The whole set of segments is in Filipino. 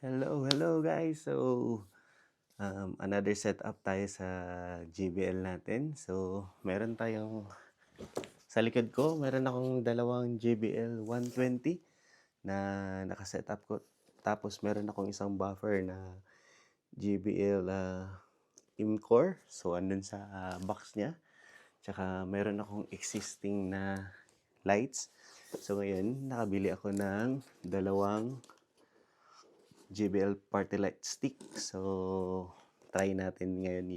Hello guys. Another setup tayo sa JBL natin. Meron tayong sa likod ko, meron akong dalawang JBL 120 na nakasetup ko. Tapos meron akong isang buffer na JBL ImCore. Andun sa box niya. Tsaka meron akong existing na lights. Ngayon, nakabili ako ng dalawang JBL Party Light Stick. Try natin ngayon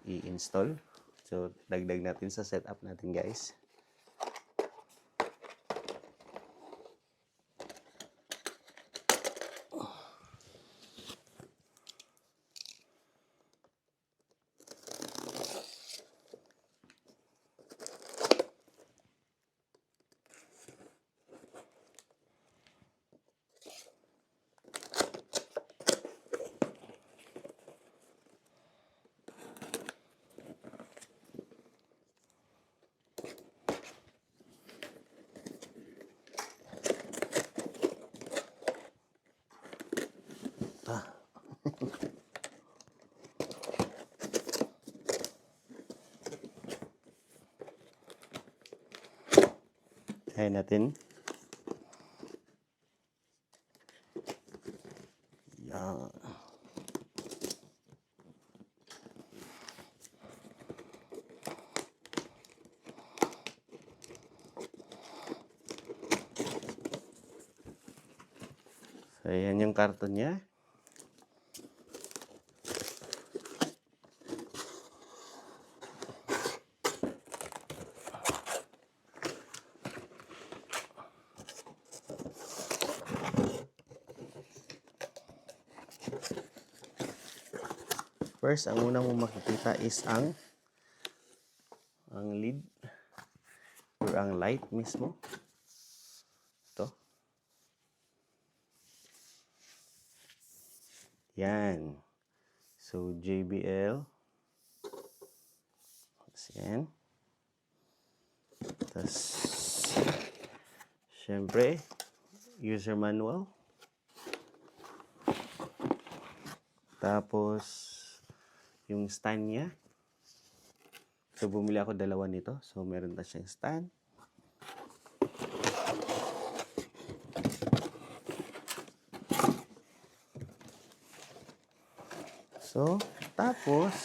i-install. Dagdag natin sa setup natin, guys. Kaya natin. Yan. Ayan yung karton niya. First, ang una mong makikita is ang lid or ang light mismo. Ito. Yan. JBL. Yan. Tapos, syempre, user manual. Tapos, yung stand niya. Bumili ako dalawa nito. Meron na siyang stand. Tapos,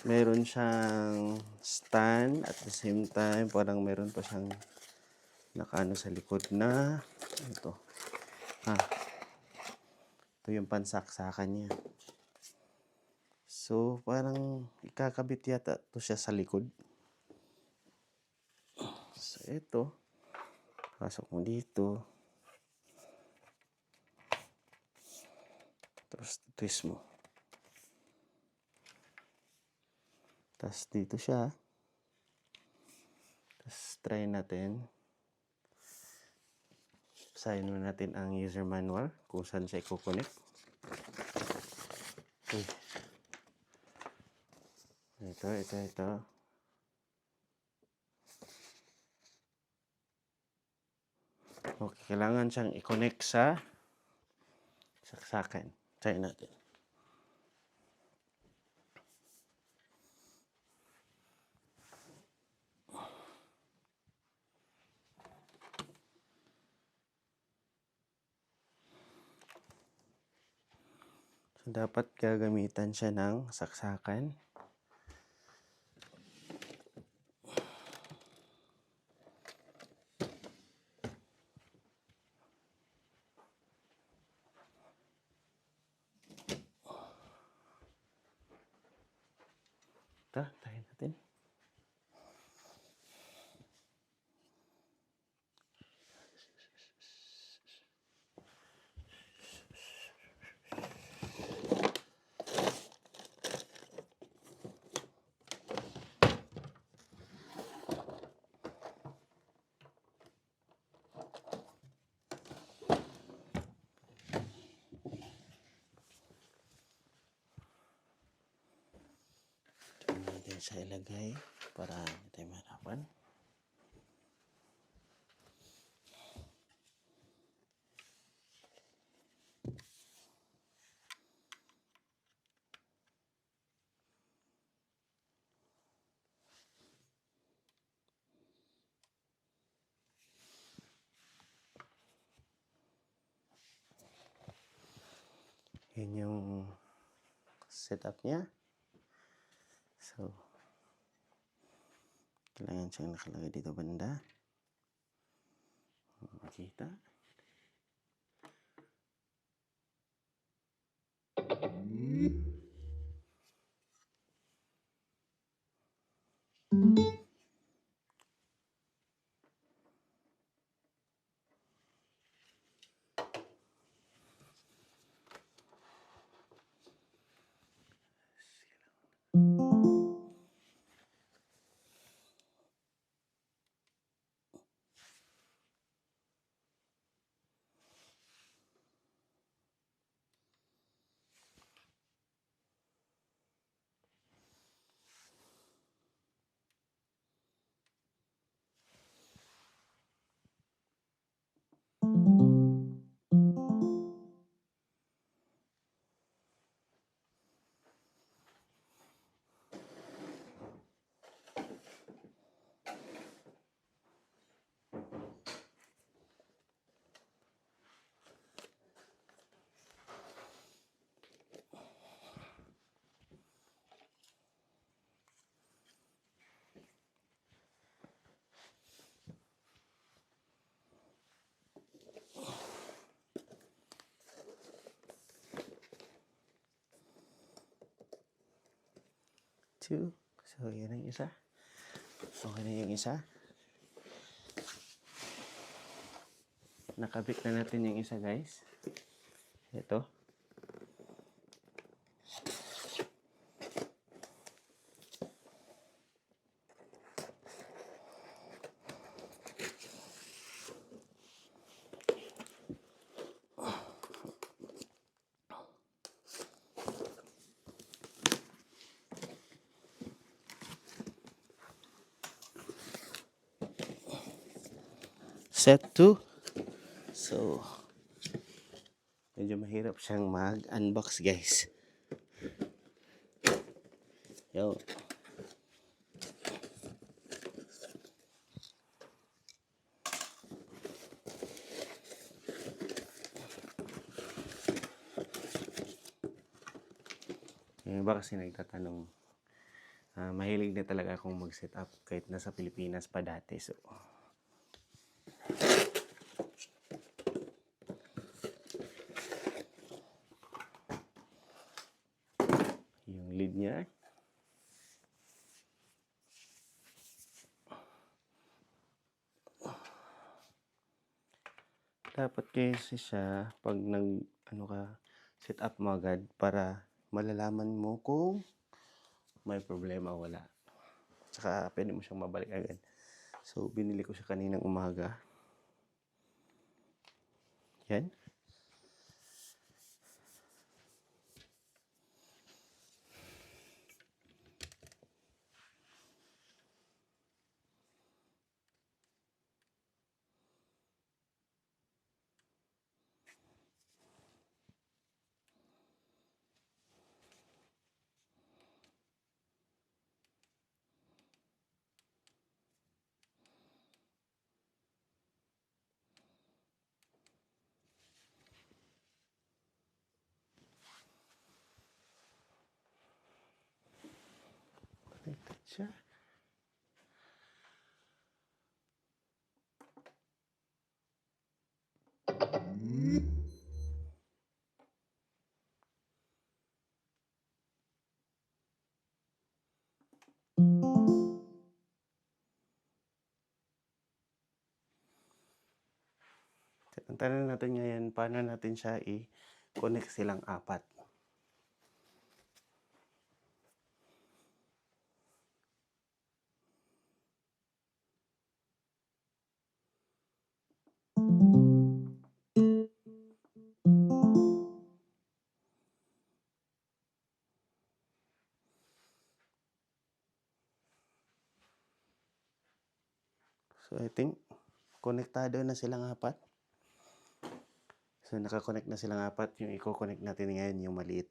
meron siyang stand at the same time, parang meron pa siyang nakaano sa likod na ito. Ito yung pansaksakan niya. Parang ikakabit yata ito siya sa likod. Ito. Pasok mo dito. Tapos twist mo. Tapos dito siya. Tapos try natin. Basahin mo natin ang user manual kung saan siya i-connect. Ito. Okay, kailangan siyang i-connect sa saksakan. Try natin. Dapat gagamitan siya ng saksakan. Try natin. Siya ilagay para hindi tayo mahirapan. Yan yung setup niya. So, kailangan siyang nakalagay dito banda. Makita. Two. So, yan ang isa. Okay na yung isa. Nakabit na natin yung isa, guys. Ito. Set 2. So, medyo mahirap siyang mag-unbox, guys. Yo. Yung iba kasi nagtatanong, mahilig na talaga akong mag-set up kahit nasa Pilipinas pa dati. So, yung lid niya. Dapat kasi siya pag set up mo agad para malalaman mo kung may problema o wala. Tsaka pwede mo siyang mabalik agad. So, binili ko siya kaninang umaga. Yan. Connected siya. Ang tanong natin ngayon, paano natin siya i-connect silang apat? So, I think, konektado na silang apat. So, nakakonect na silang apat. Yung i-connect natin ngayon, yung maliit.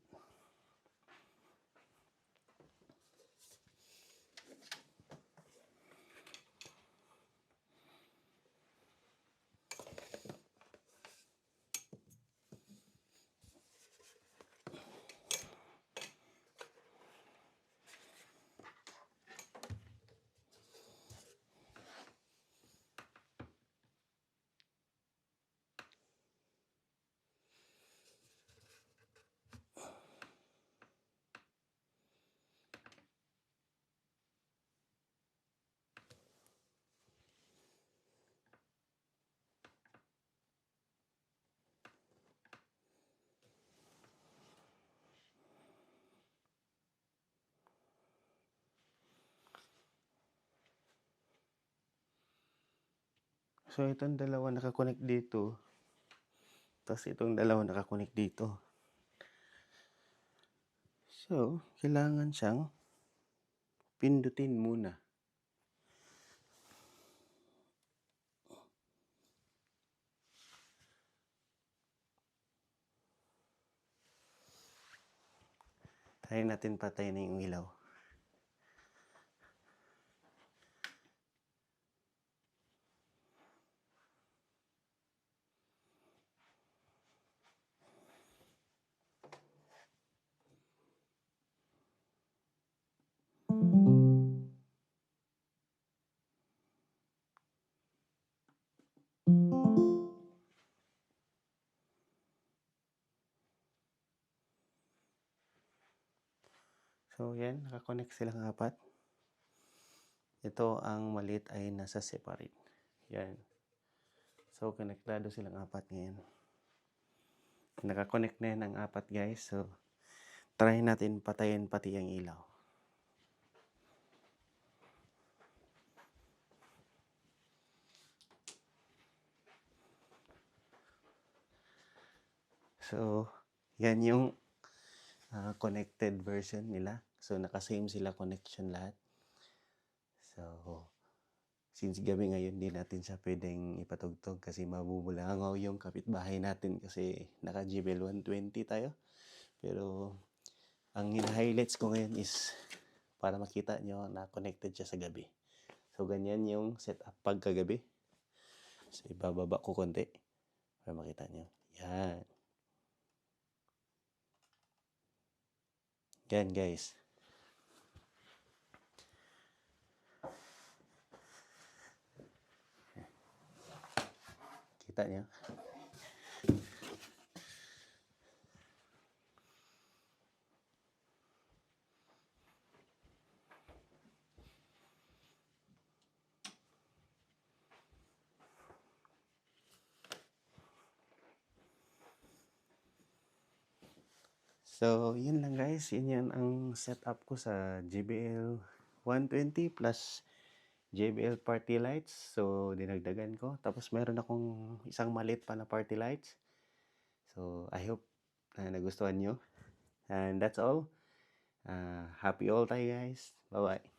So, itong dalawa naka-connect dito. Tapos itong dalawa naka-connect dito. So, kailangan siyang pindutin muna. Try natin patayin na yung ilaw. So, yan. Nakakonect silang apat. Ito ang maliit ay nasa separate. Yan. So, konektado silang apat ngayon. Nakakonect na yan ang apat, guys. So, try natin patayin pati ang ilaw. So, yan yung connected version nila. So, naka-same sila connection lahat. So, since gabi ngayon, di natin siya pwedeng ipatugtog kasi mabubulangaw yung kapitbahay natin kasi naka-JBL 120 tayo. Pero, ang highlights ko ngayon is para makita nyo na connected siya sa gabi. So, ganyan yung setup pagkagabi. So, ibababa ko konti para makita nyo. Yan. Yan, guys. Kita nyo? So, yun lang guys. Yan ang setup ko sa JBL 120 plus JBL party lights. So, dinagdagan ko. Tapos, meron akong isang maliit pa na party lights. So, I hope na nagustuhan nyo. And that's all. Happy all tayo guys. Bye-bye.